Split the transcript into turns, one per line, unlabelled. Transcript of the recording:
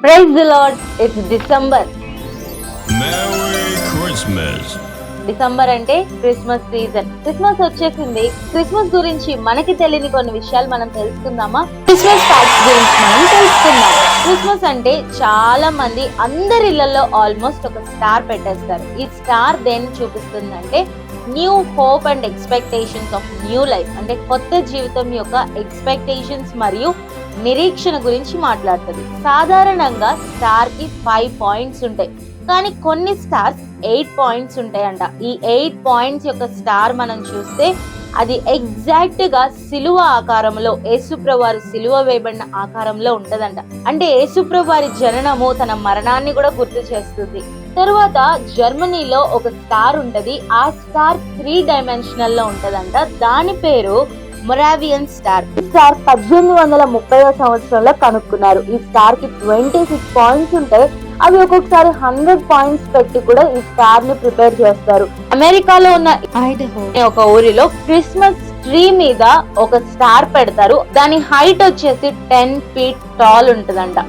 Praise the Lord, it's December.
Merry Christmas.
December అంటే Christmas season. Christmas వచ్చేసింది. Christmas గురించి మనకి తెలియని కొన్ని విషయాలు మనం తెలుసుకుందామా? క్రిస్మస్ ఫ్యాక్ట్స్ గురించి మనం తెలుసుకుందాం. క్రిస్మస్ అంటే చాలా మంది అందరి ఇళ్లలో ఆల్మోస్ట్ ఒక స్టార్ పెట్టేస్తారు. ఈ స్టార్ దేన్ని చూపిస్తుందంటే new hope and expectations of new life, అంటే కొత్త జీవితం యొక్క ఎక్స్పెక్టేషన్స్ మరియు నిరీక్షణ గురించి మాట్లాడుతుంది. సాధారణంగా స్టార్ కి 5 పాయింట్స్ ఉంటాయి, కానీ కొన్ని స్టార్స్ 8 పాయింట్స్ ఉంటాయంట. ఈ 8 పాయింట్స్ యొక్క స్టార్ మనం చూస్తే అది ఎగ్జాక్ట్ గా సిలువ ఆకారంలో, యేసుప్రభు వారి సిలువ వేయబడిన ఆకారంలో ఉంటదంట. అంటే యేసుప్రభు వారి జననము, తన మరణాన్ని కూడా గుర్తు చేస్తుంది. తరువాత జర్మనీలో ఒక స్టార్ ఉంటది. ఆ స్టార్ 3 డైమెన్షనల్ లో ఉంటదంట. దాని పేరు మొరావియన్ స్టార్. ఈ స్టార్ 1830వ సంవత్సరంలో కనుక్కున్నారు. ఈ స్టార్ కి 26 పాయింట్స్ ఉంటాయి. అవి ఒక్కొక్కసారి 100 పాయింట్స్ పెట్టి కూడా ఈ స్టార్ ని ప్రిపేర్ చేస్తారు. అమెరికాలో ఉన్న ఐడహో ఒక ఊరిలో క్రిస్మస్ ట్రీ మీద ఒక స్టార్ పెడతారు. దాని హైట్ వచ్చేసి 10 feet టాల్ ఉంటదంట.